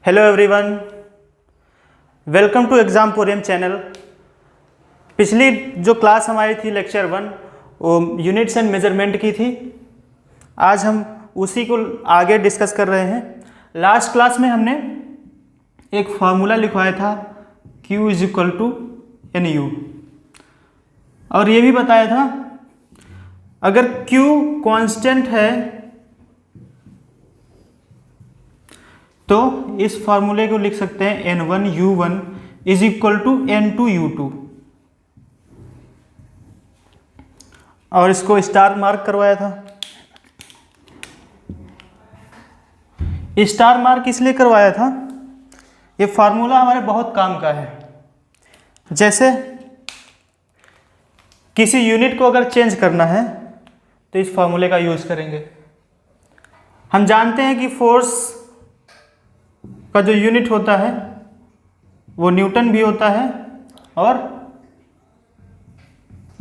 Hello everyone, welcome to Examporium channel. पिछली जो class हमारी थी लेक्चर 1 वो यूनिट्स एंड मेजरमेंट की थी। आज हम उसी को आगे डिस्कस कर रहे हैं। लास्ट क्लास में हमने एक फार्मूला लिखवाया था Q is equal to NU, और ये भी बताया था अगर Q कांस्टेंट है तो इस फार्मूले को लिख सकते हैं N1U1 is equal to N2U2, और इसको स्टार मार्क करवाया था। स्टार मार्क इसलिए करवाया था, ये फार्मूला हमारे बहुत काम का है। जैसे किसी यूनिट को अगर चेंज करना है तो इस फार्मूले का यूज करेंगे। हम जानते हैं कि फोर्स का जो यूनिट होता है वो न्यूटन भी होता है और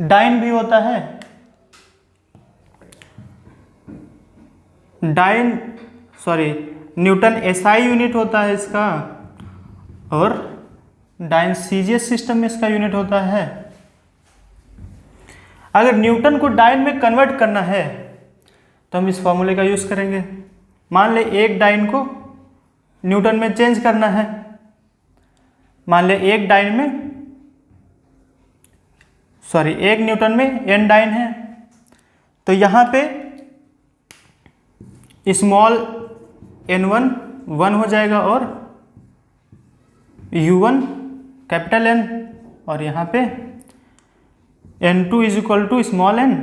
डाइन भी होता है। न्यूटन SI यूनिट होता है इसका, और डाइन CGS सिस्टम में इसका यूनिट होता है। अगर न्यूटन को डाइन में कन्वर्ट करना है तो हम इस फॉर्मूले का यूज करेंगे। मान ले एक डाइन को न्यूटन में चेंज करना है, मान ले एक न्यूटन में n डाइन है, तो यहाँ पे स्मॉल n1 1 हो जाएगा और U1 कैपिटल N, और यहाँ पे N2 is equal to small n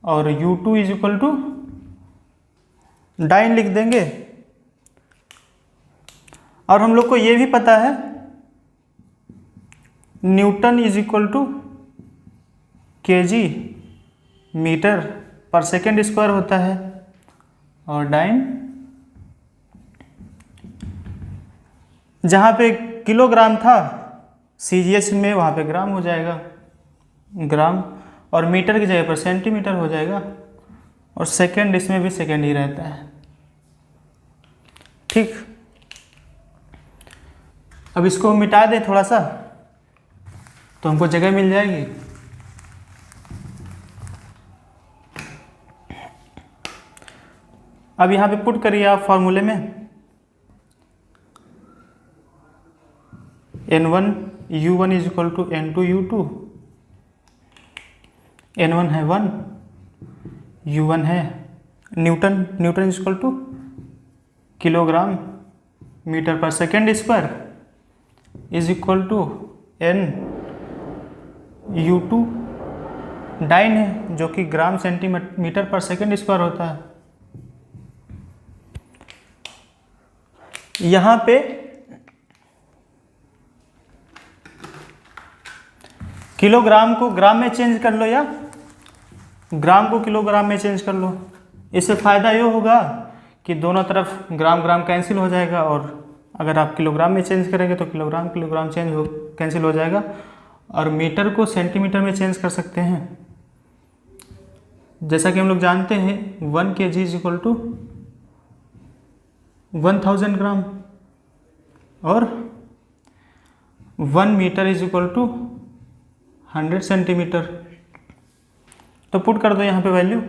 और U2 is equal to dine लिख देंगे। और हम लोग को ये भी पता है newton is equal to kg metre per second square होता है, और डाइन जहाँ पे किलोग्राम था CGS में वहाँ पे ग्राम हो जाएगा, ग्राम, और मीटर की जगह पर सेंटीमीटर हो जाएगा, और सेकेंड इसमें भी सेकेंड ही रहता है। ठीक, अब इसको हम मिटा दें थोड़ा सा तो हमको जगह मिल जाएगी। अब यहाँ पे पुट करिए आप फॉर्मूले में N1U1 is equal to N2U2। N1 है 1, U1 है newton, newton is equal to kilogram metre per second square is equal to NU2 dyne है जो कि gram centimetre per second square होता है। यहाँ पे किलोग्राम को ग्राम में चेंज कर लो या ग्राम को किलोग्राम में चेंज कर लो। इससे फ़ायदा ये होगा कि दोनों तरफ ग्राम ग्राम कैंसिल हो जाएगा, और अगर आप किलोग्राम में चेंज करेंगे तो किलोग्राम किलोग्राम कैंसिल हो जाएगा, और मीटर को सेंटीमीटर में चेंज कर सकते हैं। जैसा कि हम लोग जानते हैं 1 kg is equal to 1000 gram, और 1 मीटर इज इक्वल टू 100 सेंटीमीटर। तो पुट कर दो यहाँ पे वैल्यू,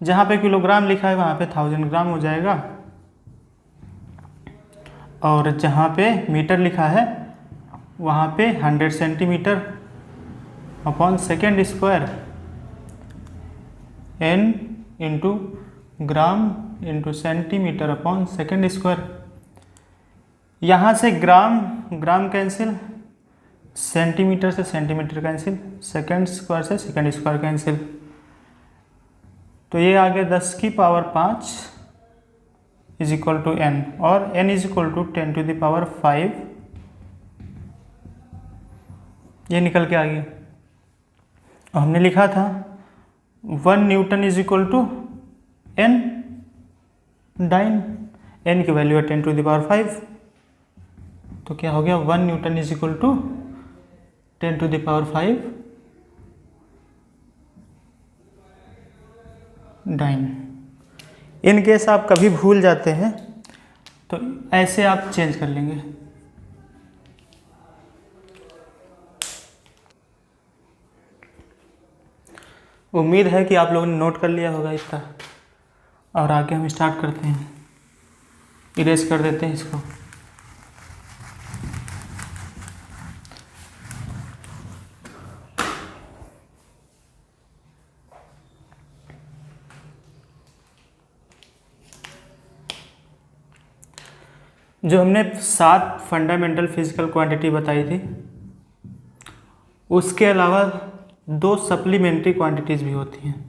जहाँ पे किलोग्राम लिखा है वहाँ पे 1000 ग्राम हो जाएगा, और जहाँ पे मीटर लिखा है वहाँ पे 100 centimetre upon second square, N into gram into centimetre upon second square. यहाँ से ग्राम ग्राम कैंसिल, सेंटीमीटर से सेंटीमीटर कैंसिल, सेकेंड स्क्वायर से सेकेंड स्क्वायर कैंसिल, तो ये आ गया 10 की power 5 is equal to n, और n is equal to 10 to the power 5, ये निकल के आ गया। और हमने लिखा था 1 newton is equal to n dyne, n की वैल्यू है 10 टू द पावर 5, तो क्या हो गया 1 newton is equal to 10 to the power 5 dyne. In case आप कभी भूल जाते हैं तो ऐसे आप चेंज कर लेंगे। उम्मीद है कि आप लोगों ने नोट कर लिया होगा इसका। और आगे हम स्टार्ट करते हैं। इरेज कर देते हैं इसको। जो हमने 7 फंडामेंटल फिजिकल क्वांटिटी बताई थी, उसके अलावा 2 सप्लीमेंट्री क्वांटिटीज़ भी होती हैं।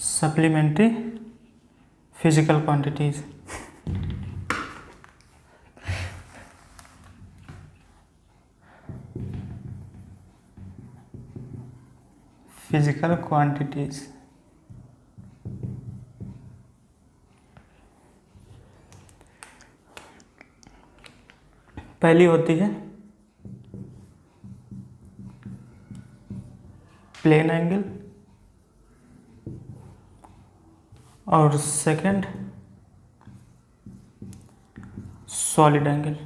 Supplementary physical quantities. Physical quantities पहली होती है प्लेन एंगल और सेकंड सॉलिड एंगल।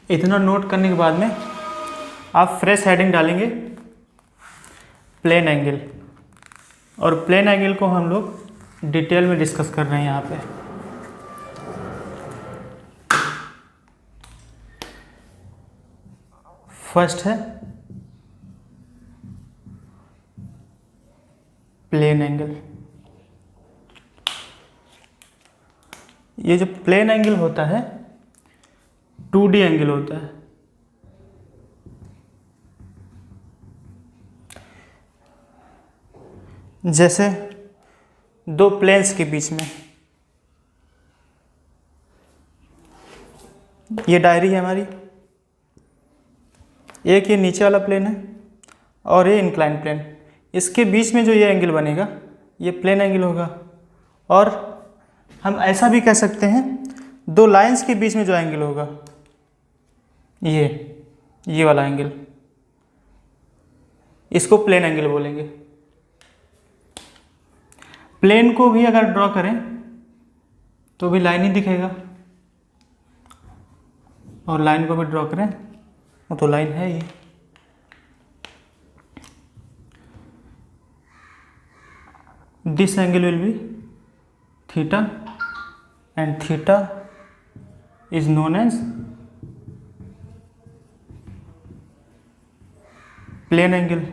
इतना नोट करने के बाद में आप फ्रेश हेडिंग डालेंगे प्लेन एंगल। और प्लेन एंगल को हम लोग डिटेल में डिस्कस कर रहे हैं यहाँ पे। फर्स्ट है प्लेन एंगल। ये जो प्लेन एंगल होता है 2D एंगल होता है। जैसे 2 प्लेन्स के बीच में, ये डायरी है हमारी, एक ये नीचे वाला प्लेन है और ये इंक्लाइन प्लेन। इसके बीच में जो ये एंगल बनेगा ये प्लेन एंगल होगा। और हम ऐसा भी कह सकते हैं 2 लाइंस के बीच में जो एंगल होगा ये वाला एंगल, इसको प्लेन एंगल बोलेंगे। प्लेन को भी अगर ड्रॉ करें तो भी लाइन ही दिखेगा, और लाइन को भी ड्रॉ करें तो लाइन है ये। This angle will be theta and theta is known as plane angle.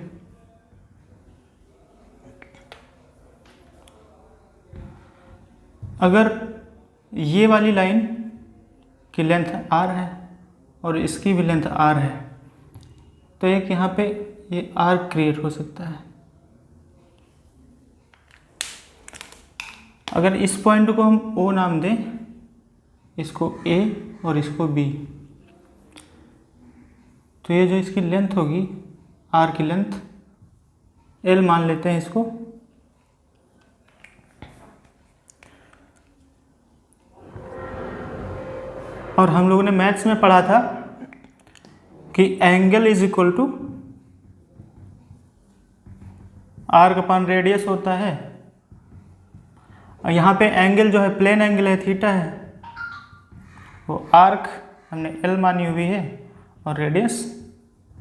अगर ये वाली लाइन की लेंथ r है और इसकी भी लेंथ r है तो एक यहाँ पे ये r क्रिएट हो सकता है। अगर इस पॉइंट को हम O नाम दें, इसको A और इसको B, तो ये जो इसकी लेंथ होगी R की लेंथ L मान लेते हैं इसको। और हम लोगों ने मैथ्स में पढ़ा था कि angle is equal to arc upon radius होता है। और यहाँ पे एंगल जो है प्लेन एंगल है, थीटा है, वो आर्क हमने एल मानी हुई है और रेडियस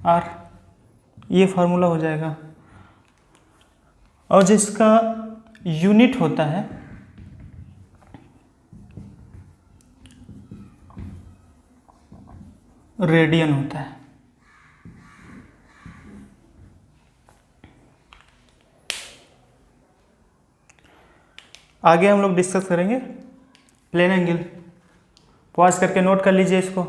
आर। ये फार्मूला हो जाएगा। और जिसका यूनिट होता है रेडियन होता है। आगे हम लोग डिस्कस करेंगे प्लेन एंगल। पॉज करके नोट कर लीजिए इसको।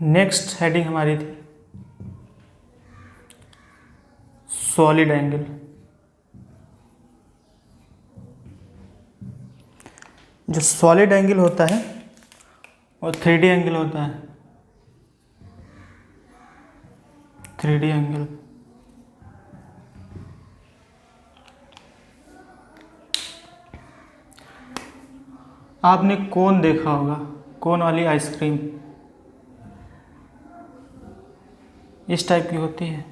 नेक्स्ट हेडिंग हमारी थी सॉलिड एंगल। जो सॉलिड एंगल होता है और 3D एंगल होता है, 3D एंगल। आपने कोन देखा होगा, कोन वाली आइसक्रीम इस टाइप की होती है,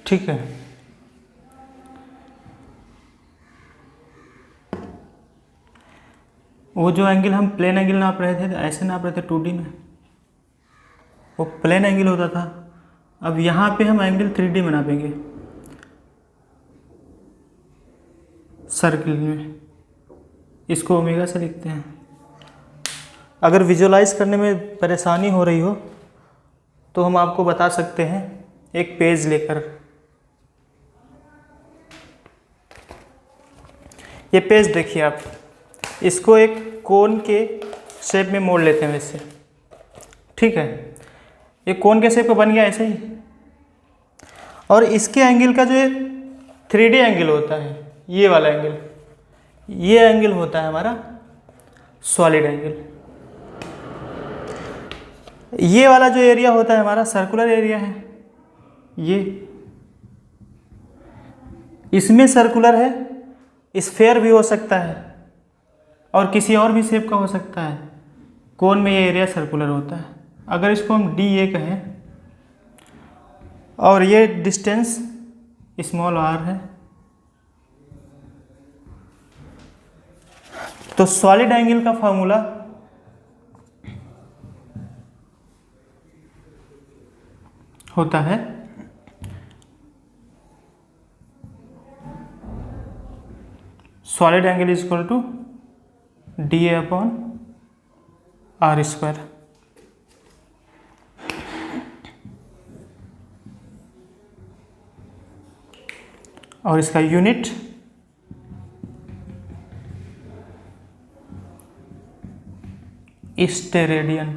ठीक है। वो जो एंगल हम प्लेन एंगल नाप रहे थे, ऐसे नाप रहे थे 2D में, वो प्लेन एंगल होता था। अब यहाँ पे हम एंगल 3D में नापेंगे, सर्किल में, इसको ओमेगा से लिखते हैं। अगर विजुअलाइज करने में परेशानी हो रही हो तो हम आपको बता सकते हैं एक पेज लेकर। ये पेज देखिए आप, इसको एक कोन के शेप में मोड़ लेते हैं वैसे, ठीक है। ये कोन के शेप का बन गया ऐसे ही, और इसके एंगल का जो 3D एंगल होता है, ये वाला एंगल, ये एंगल होता है हमारा सॉलिड एंगल। ये वाला जो एरिया होता है हमारा सर्कुलर एरिया है, ये इसमें सर्कुलर है, स्फेयर भी हो सकता है और किसी और भी शेप का हो सकता है। कोन में ये एरिया सर्कुलर होता है। अगर इसको हम DA कहें और ये डिस्टेंस स्मॉल r है, तो सॉलिड एंगल का फॉर्मूला होता है solid angle is equal to DA upon R square. और इसका यूनिट स्टेरेडियन।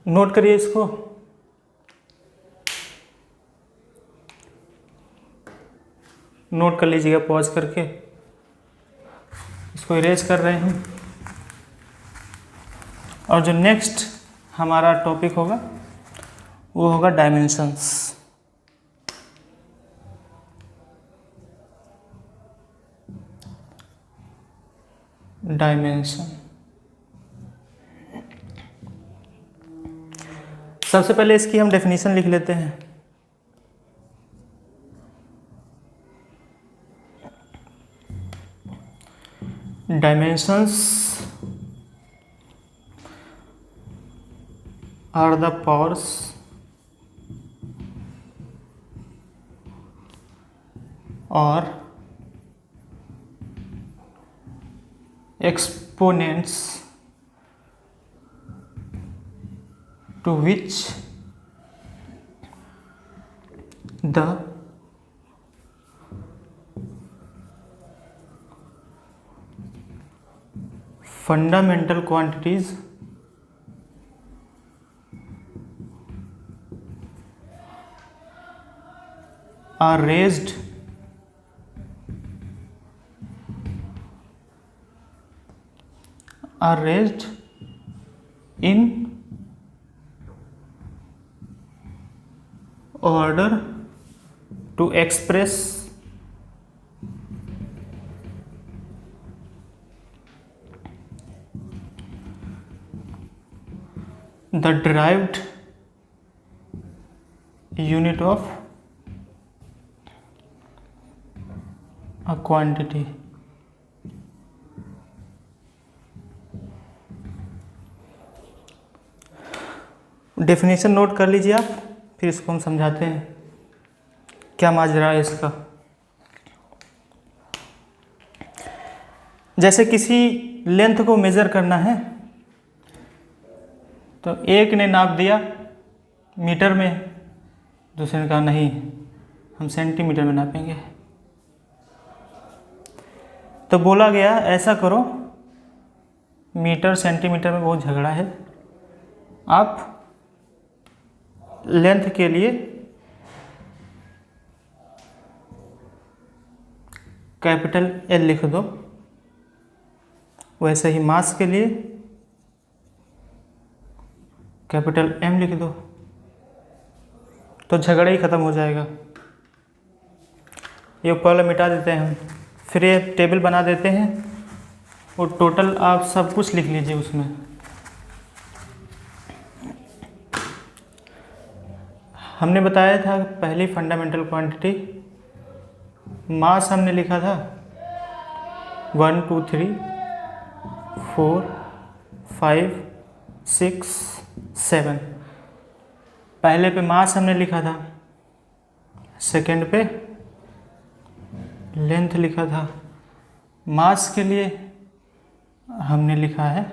नोट करिए इसको, नोट कर लीजिएगा पॉज करके, इसको इरेज कर रहे हैं। और जो नेक्स्ट हमारा टॉपिक होगा वो होगा डायमेंशंस। डायमेंशन, सबसे पहले इसकी हम डेफिनेशन लिख लेते हैं। डायमेंशंस आर द पावर्स और exponents to which the fundamental quantities are raised in order to express the derived unit of a quantity। Definition note कर लीजिए आप, फिर इसको हम समझाते हैं क्या माजरा है इसका। जैसे किसी लेंथ को मेज़र करना है तो एक ने नाप दिया मीटर में, दूसरे ने कहा नहीं हम सेंटीमीटर में नापेंगे। तो बोला गया ऐसा करो, मीटर सेंटीमीटर में बहुत झगड़ा है, आप लेंथ के लिए कैपिटल एल लिख दो, वैसे ही मास के लिए कैपिटल एम लिख दो, तो झगड़ा ही ख़त्म हो जाएगा। ये कॉलम मिटा देते हैं हम, फिर ये टेबल बना देते हैं और टोटल आप सब कुछ लिख लीजिए उसमें। हमने बताया था पहली फंडामेंटल क्वांटिटी मास हमने लिखा था 1 2 3 4 5 6 7। पहले पे मास हमने लिखा था, सेकंड पे लेंथ लिखा था। मास के लिए हमने लिखा है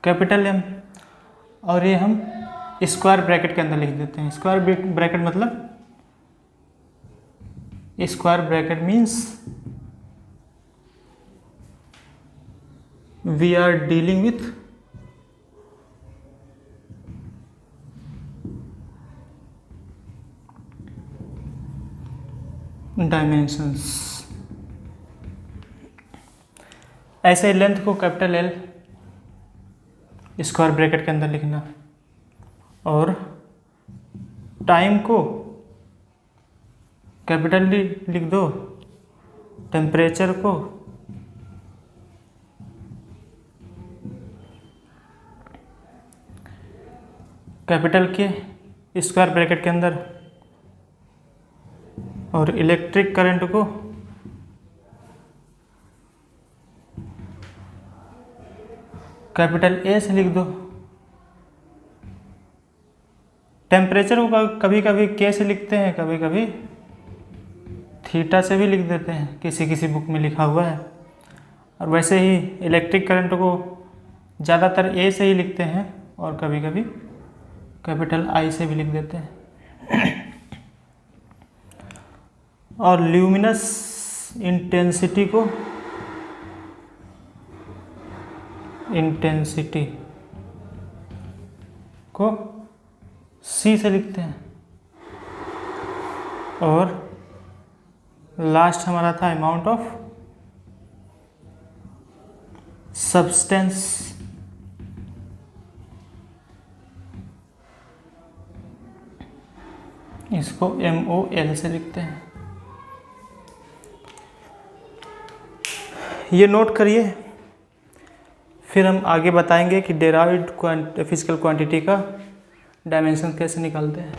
कैपिटल एम, और ये हम स्क्वायर ब्रैकेट के अंदर लिख देते हैं। स्क्वायर ब्रैकेट मतलब, square bracket means we are dealing with dimensions. ऐसे ही लेंथ को कैपिटल एल स्क्वायर ब्रैकेट के अंदर लिखना, और टाइम को कैपिटल डी लिख दो, टेम्परेचर को कैपिटल के स्क्वायर ब्रैकेट के अंदर, और इलेक्ट्रिक करंट को कैपिटल ए से लिख दो। टेम्परेचर को कभी कभी के से लिखते हैं, कभी कभी थीटा से भी लिख देते हैं, किसी किसी बुक में लिखा हुआ है। और वैसे ही इलेक्ट्रिक करंट को ज़्यादातर ए से ही लिखते हैं, और कभी कभी कैपिटल आई से भी लिख देते हैं। और ल्यूमिनस इंटेंसिटी को सी से लिखते हैं। और लास्ट हमारा था अमाउंट ऑफ सब्सटेंस, इसको MOL से लिखते हैं। ये नोट करिए, फिर हम आगे बताएंगे कि डेराइव्ड फिजिकल क्वांटिटी का डायमेंशन कैसे निकालते हैं।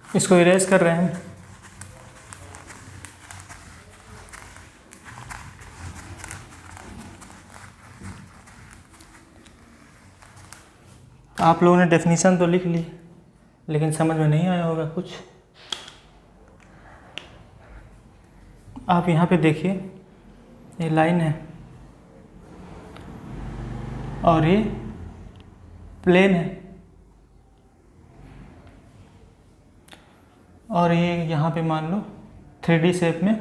इसको इरेज कर रहे हैं। आप लोगों ने डेफिनेशन तो लिख ली, लेकिन समझ में नहीं आया होगा कुछ। आप यहाँ पे देखिए, ये लाइन है और ये प्लेन है, और ये यहाँ पे मान लो 3D शेप में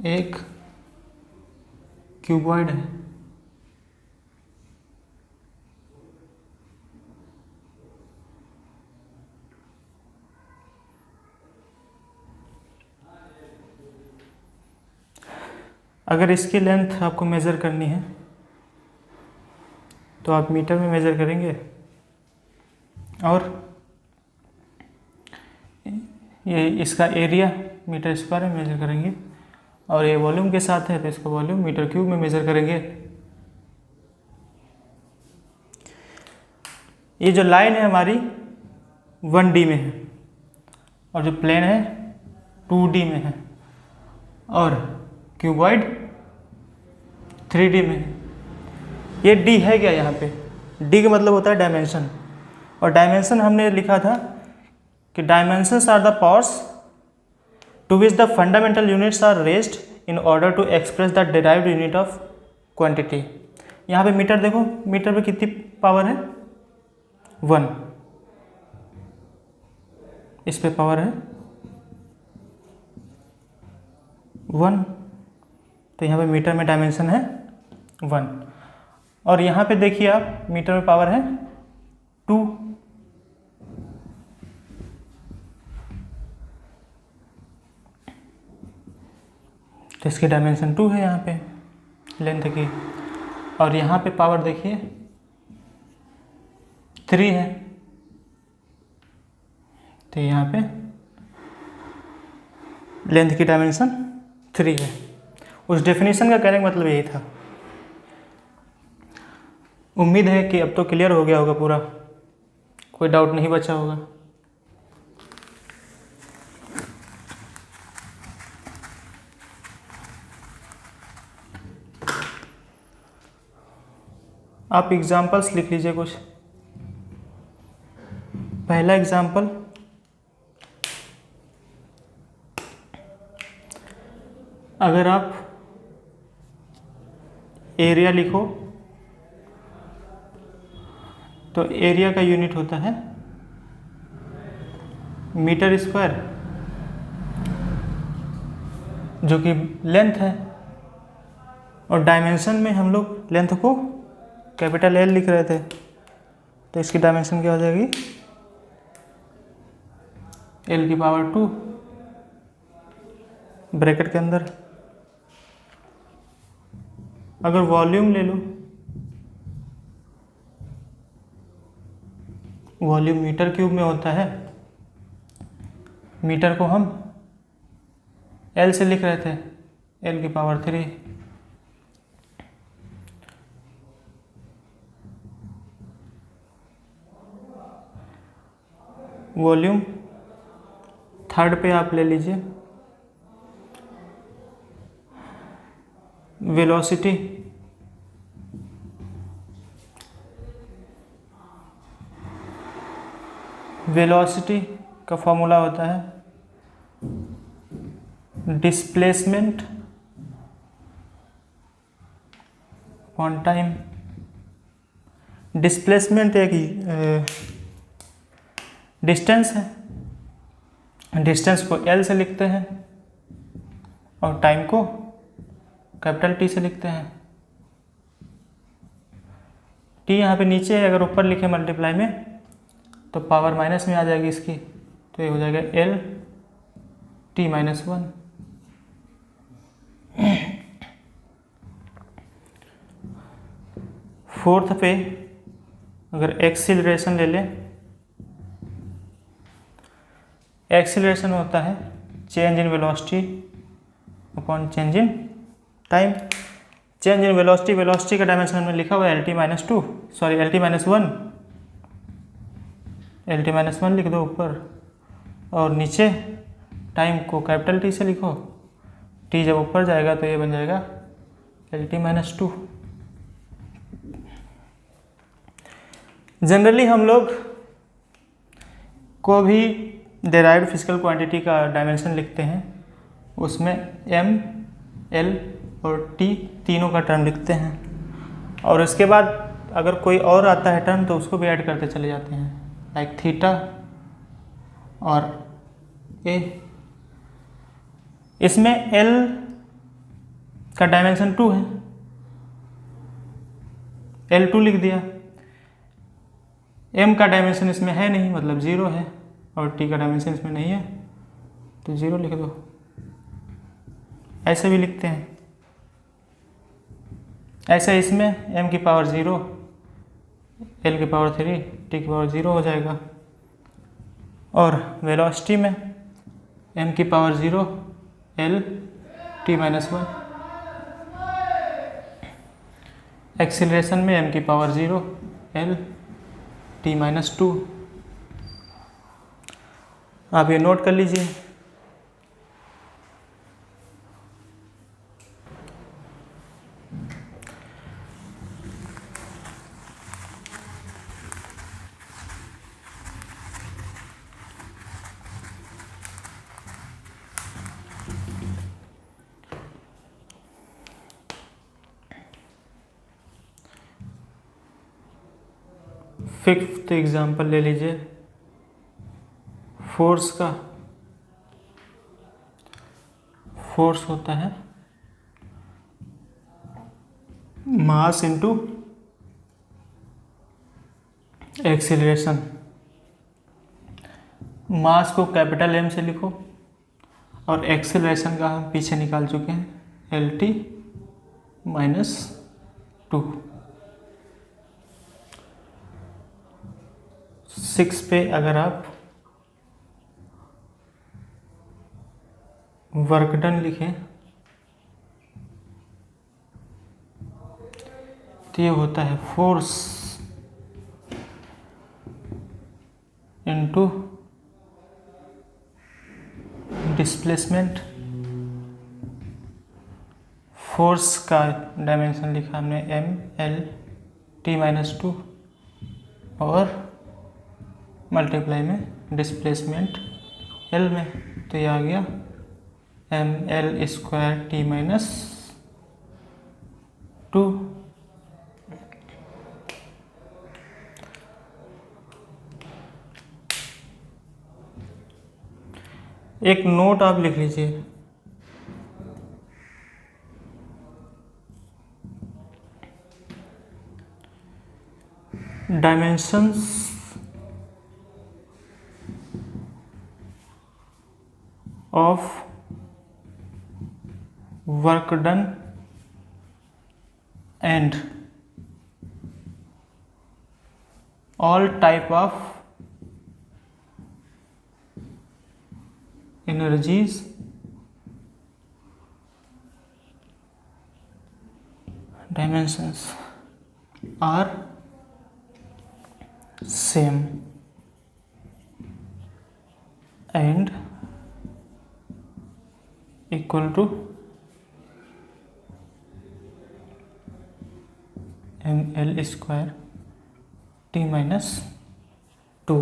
एक क्यूबॉइड है। अगर इसकी लेंथ आपको मेज़र करनी है तो आप मीटर में मेज़र करेंगे, और ये इसका एरिया मीटर स्क्वायर में मेज़र करेंगे, और ये वॉल्यूम के साथ है तो इसका वॉल्यूम मीटर क्यूब में मेज़र करेंगे। ये जो लाइन है हमारी 1D में है, और जो प्लेन है 2D में है, और क्यूबॉइड 3D में है। ये D है क्या यहाँ पे? D का मतलब होता है डायमेंशन, और डायमेंशन हमने लिखा था कि dimensions are the powers to which the fundamental units are raised in order to express the derived unit of quantity. यहाँ पे मीटर देखो, मीटर पे कितनी पावर है? 1। इस पे पावर है 1, तो यहाँ पे मीटर में डायमेंशन है 1, और यहाँ पे देखिए आप मीटर में पावर है 2। तो इसकी डायमेंशन 2 है यहाँ पे लेंथ की, और यहाँ पे पावर देखिए 3 है। तो यहाँ पे लेंथ की डायमेंशन 3 है। उस डेफिनेशन का कहने का मतलब यही था। उम्मीद है कि अब तो क्लियर हो गया होगा पूरा, कोई डाउट नहीं बचा होगा। आप एग्जाम्पल्स लिख लीजिए कुछ। पहला एग्जाम्पल, अगर आप एरिया लिखो तो एरिया का यूनिट होता है मीटर स्क्वायर, जो कि लेंथ है, और डायमेंशन में हम लोग लेंथ को कैपिटल L लिख रहे थे, तो इसकी डायमेंशन क्या हो जाएगी L की पावर 2 ब्रैकेट के अंदर। अगर वॉल्यूम ले लो, वॉल्यूम मीटर क्यूब में होता है, मीटर को हम L से लिख रहे थे, L की पावर 3। वॉल्यूम थर्ड पे आप ले लीजिए वेलोसिटी, वेलोसिटी का फॉर्मूला होता है डिस्प्लेसमेंट ऑन टाइम। डिस्प्लेसमेंट एक डिस्टेंस है, डिस्टेंस को L से लिखते हैं और टाइम को कैपिटल T से लिखते हैं। T यहाँ पे नीचे है, अगर ऊपर लिखे मल्टीप्लाई में तो पावर माइनस में आ जाएगी इसकी, तो ये हो जाएगा L T माइनस 1। फोर्थ पे अगर एक्सीलरेशन ले लें, एक्सीलरेशन होता है change in velocity upon change in time. Change in velocity, velocity का डायमेंशन में लिखा हुआ है LT minus 2, sorry LT minus 1, LT minus 1 लिख दो ऊपर, और नीचे टाइम को कैपिटल T से लिखो। T जब ऊपर जाएगा तो ये बन जाएगा LT माइनस 2। जनरली हम लोग को भी डेराइव्ड फिजिकल क्वांटिटी का डायमेंशन लिखते हैं, उसमें M, L और T तीनों का टर्म लिखते हैं, और इसके बाद अगर कोई और आता है टर्म तो उसको भी ऐड करते चले जाते हैं, लाइक थीटा और A। इसमें L का डायमेंशन 2 है, L2 लिख दिया। M का डायमेंशन इसमें है नहीं, मतलब 0 है, और T का डायमेंशन इसमें नहीं है तो 0 लिख दो। ऐसे भी लिखते हैं, ऐसे इसमें M की पावर 0, L की पावर 3, T की पावर 0 हो जाएगा, और वेलोसिटी में M की power 0, L T minus 1। Acceleration में M की पावर 0, L T माइनस 2। आप ये नोट कर लीजिए। फिफ्थ एग्जाम्पल ले लीजिए फोर्स का। फोर्स होता है मास इंटू एक्सीलरेशन। मास को कैपिटल M से लिखो और एक्सीलरेशन का हम पीछे निकाल चुके हैं LT - 2। 6 पे अगर आप वर्क डन लिखें तो ये होता है फोर्स इनटू डिस्प्लेसमेंट। फोर्स का डायमेंशन लिखा हमने MLT-2 और मल्टीप्लाई में डिस्प्लेसमेंट L में, तो ये आ गया ML²T-2। एक नोट आप लिख लीजिए, dimensions of work done and all type of energies dimensions are same and equal to ML²T-2।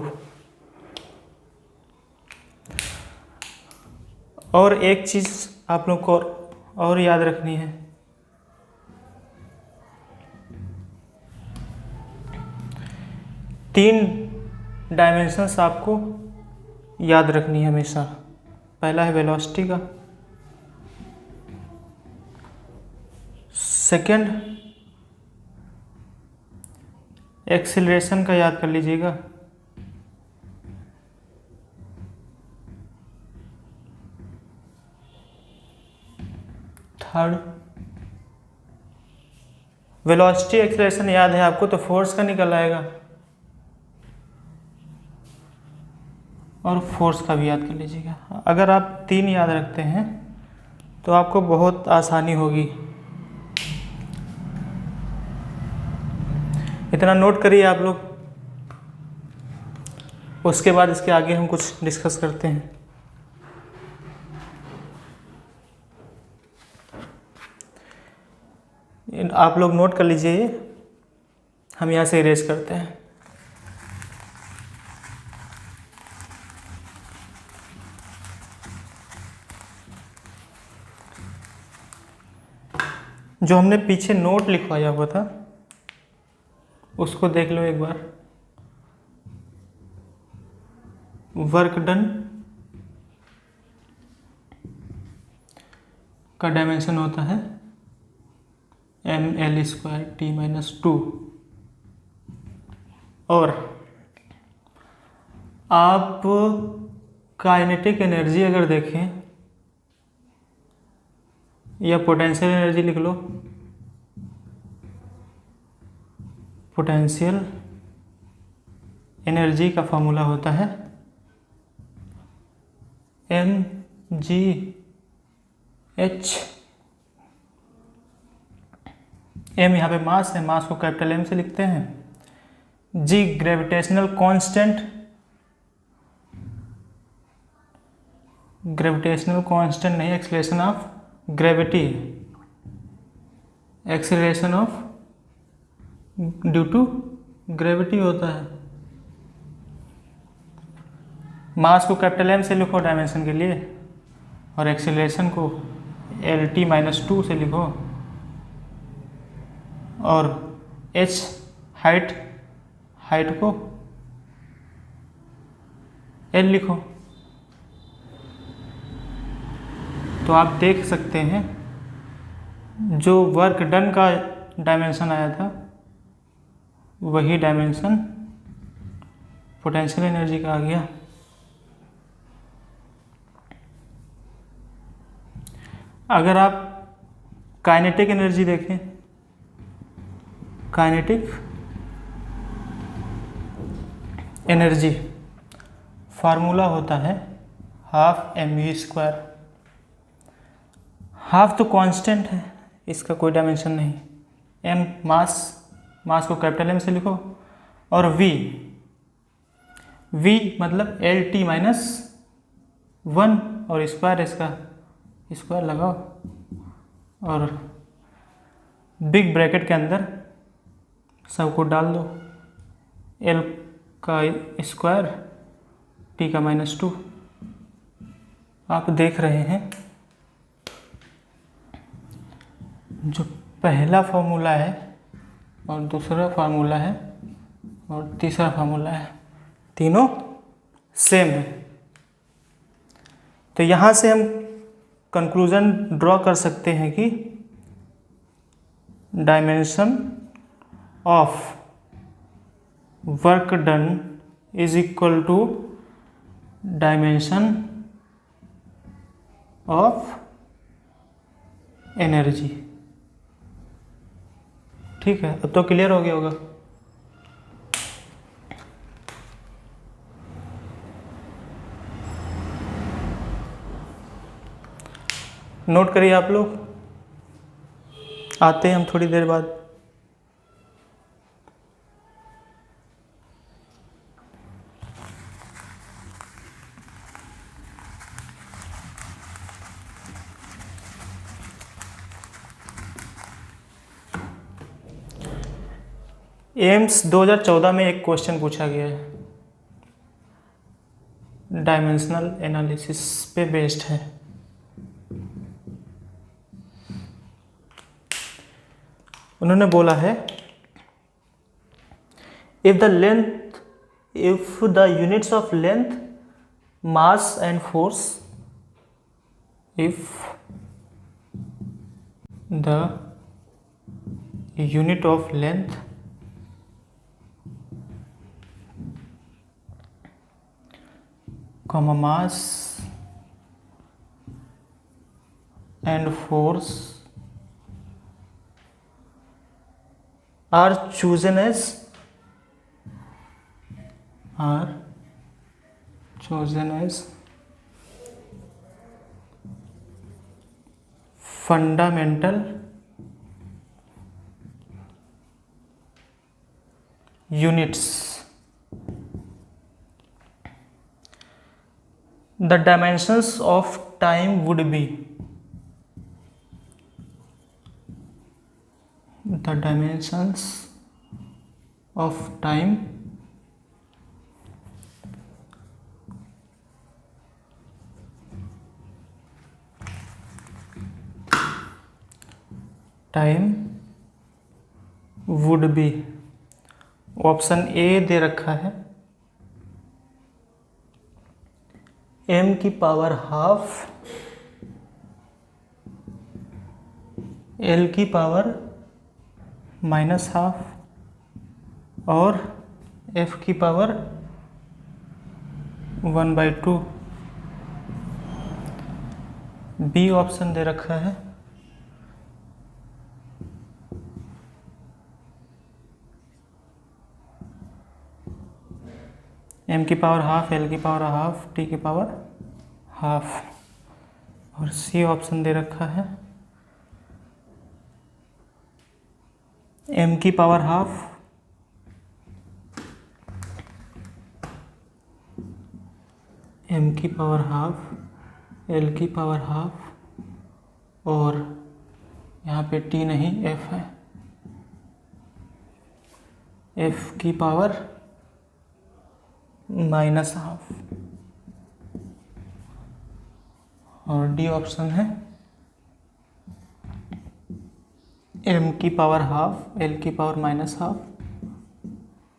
और एक चीज़ आप लोग को और याद रखनी है, तीन डायमेंशंस आपको याद रखनी है हमेशा। पहला है वेलोसिटी का, सेकंड एक्सीलरेशन का याद कर लीजिएगा, थर्ड वेलोसिटी एक्सीलरेशन याद है आपको तो फोर्स का निकल आएगा, और फोर्स का भी याद कर लीजिएगा। अगर आप तीन याद रखते हैं तो आपको बहुत आसानी होगी। इतना नोट करिए आप लोग, उसके बाद इसके आगे हम कुछ डिस्कस करते हैं। आप लोग नोट कर लीजिए, हम यहाँ से इरेज करते हैं। जो हमने पीछे नोट लिखवाया हुआ था उसको देख लो एक बार। वर्क डन का डायमेंशन होता है ML²T-2, और आप काइनेटिक एनर्जी अगर देखें या पोटेंशियल एनर्जी लिख लो, पोटेंशियल एनर्जी का फॉर्मूला होता है mgh। m यहाँ पे मास है, मास को कैपिटल M से लिखते हैं। g gravitational constant, gravitational constant नहीं, acceleration of gravity, acceleration of due to gravity होता है। मास को कैपिटल M से लिखो डायमेंशन के लिए, और एक्सीलरेशन को LT-2 से लिखो, और h हाइट को L लिखो। तो आप देख सकते हैं जो वर्क डन का डायमेंशन आया था वही डायमेंशन पोटेंशियल एनर्जी का आ गया। अगर आप काइनेटिक एनर्जी देखें, काइनेटिक एनर्जी फार्मूला होता है हाफ mv²। हाफ तो कांस्टेंट है, इसका कोई डायमेंशन नहीं। m मास को कैपिटल M से लिखो, और v मतलब LT - 1 और स्क्वायर, इसका स्क्वायर लगाओ और बिग ब्रैकेट के अंदर सबको डाल दो। L का स्क्वायर T का -2। आप देख रहे हैं जो पहला फार्मूला है और दूसरा फार्मूला है और तीसरा फार्मूला है, तीनों सेम है। तो यहाँ से हम कंक्लूजन ड्रॉ कर सकते हैं कि dimension of work done is equal to dimension of energy. ठीक है, अब तो क्लियर हो गया होगा। नोट करिए आप लोग, आते हैं हम थोड़ी देर बाद। एम्स 2014 में एक क्वेश्चन पूछा गया है, डायमेंशनल एनालिसिस पे बेस्ड है। उन्होंने बोला है if the units of length, mass and force, if the unit of length, mass and force are chosen as fundamental units, the dimensions of time would be, the dimensions of time would be, option A दे रखा है m की power half, l की power -½ और f की power 1/2। B option दे रखा है m की पावर हाफ, l की पावर हाफ, t की पावर हाफ, और सी ऑप्शन दे रखा है m की पावर हाफ, m की पावर हाफ, l की पावर हाफ, और यहाँ पे t नहीं f है, f की पावर -½ और डी ऑप्शन है m की पावर हाफ, l की पावर -½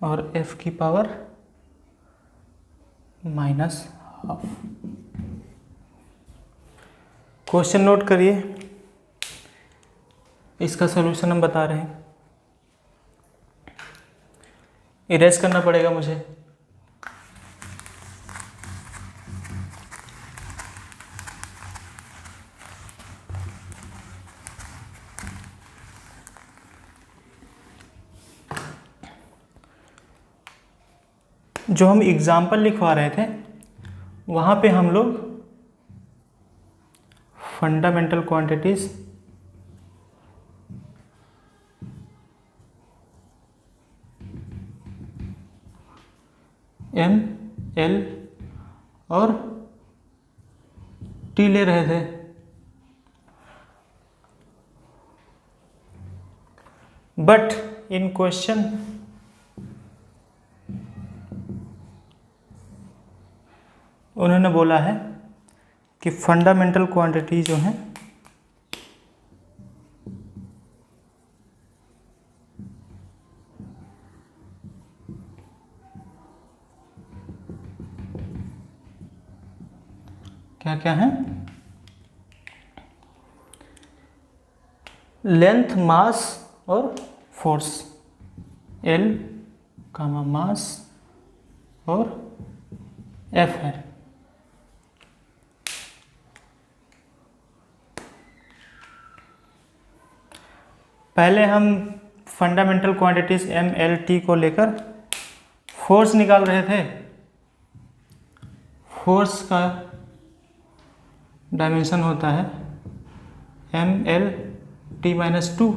और f की पावर -½ क्वेश्चन नोट करिए, इसका सलूशन हम बता रहे हैं। इरेज करना पड़ेगा मुझे। जो हम एग्जाम्पल लिखवा रहे थे वहाँ पे हम लोग फंडामेंटल क्वांटिटीज एम, एल और टी ले रहे थे। बट इन क्वेश्चन उन्होंने बोला है कि फंडामेंटल क्वांटिटी जो है क्या क्या है, लेंथ, मास और फोर्स, एल कामा मास और एफ है। पहले हम fundamental quantities M, L, T को लेकर फोर्स निकाल रहे थे। फोर्स का डायमेंशन होता है एम, एल, टी माइनस 2।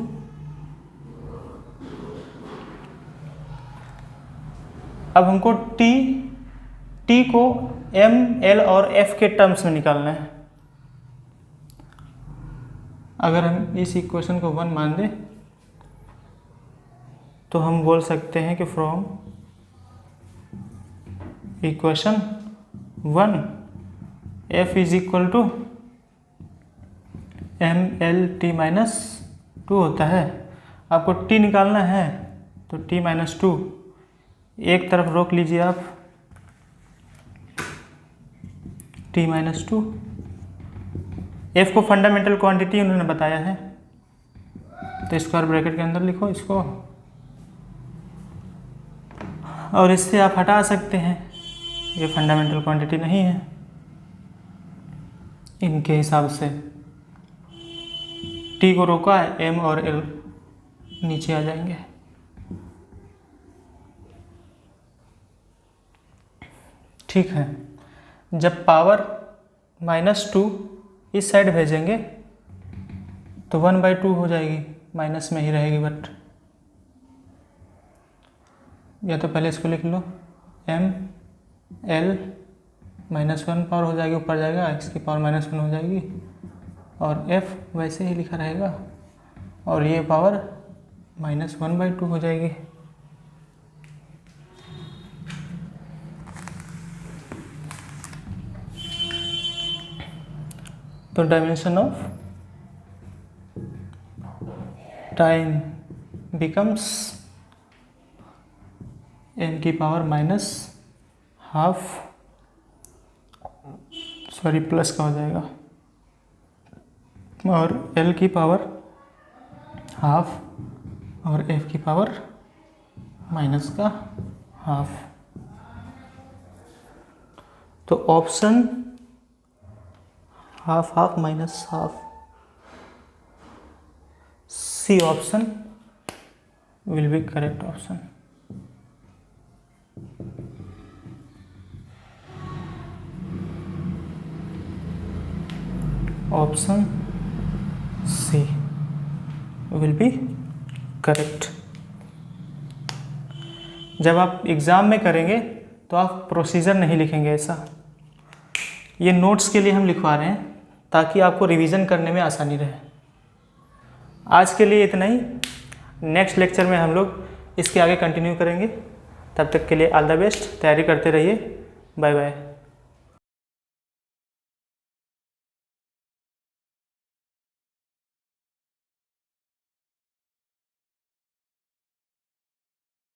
अब हमको टी को एम, एल और एफ के टर्म्स में निकालना है। अगर हम इस इक्वेशन को 1 मान दें तो हम बोल सकते हैं कि from equation 1 F is equal to M, L, T minus 2 होता है। आपको टी निकालना है तो टी माइनस 2 एक तरफ रोक लीजिए आप, टी माइनस 2। एफ को फंडामेंटल क्वांटिटी उन्होंने बताया है तो स्क्वायर ब्रैकेट के अंदर लिखो इसको, और इससे आप हटा सकते हैं, ये फंडामेंटल क्वांटिटी नहीं है इनके हिसाब से। टी को रोका है, एम और एल नीचे आ जाएंगे। ठीक है, जब पावर -2 इस साइड भेजेंगे तो 1/2 हो जाएगी, माइनस में ही रहेगी। बट या तो पहले इसको लिख लो, एम, एल -1 पावर हो जाएगी, ऊपर जाएगा, इसकी पावर -1 हो जाएगी, और एफ वैसे ही लिखा रहेगा, और ये पावर -1/2 हो जाएगी। तो dimension of time becomes n की पावर -12, सॉरी प्लस का हो जाएगा, और l की पावर ½ और f की पावर -½ तो option ½ -½ C option will be correct option. Option C will be correct. जब आप एग्ज़ाम में करेंगे तो आप प्रोसीजर नहीं लिखेंगे ऐसा, ये नोट्स के लिए हम लिखवा रहे हैं ताकि आपको रिवीजन करने में आसानी रहे। आज के लिए इतना ही, नेक्स्ट लेक्चर में हम लोग इसके आगे कंटिन्यू करेंगे। तब तक के लिए ऑल द बेस्ट, तैयारी करते रहिए। Bye bye.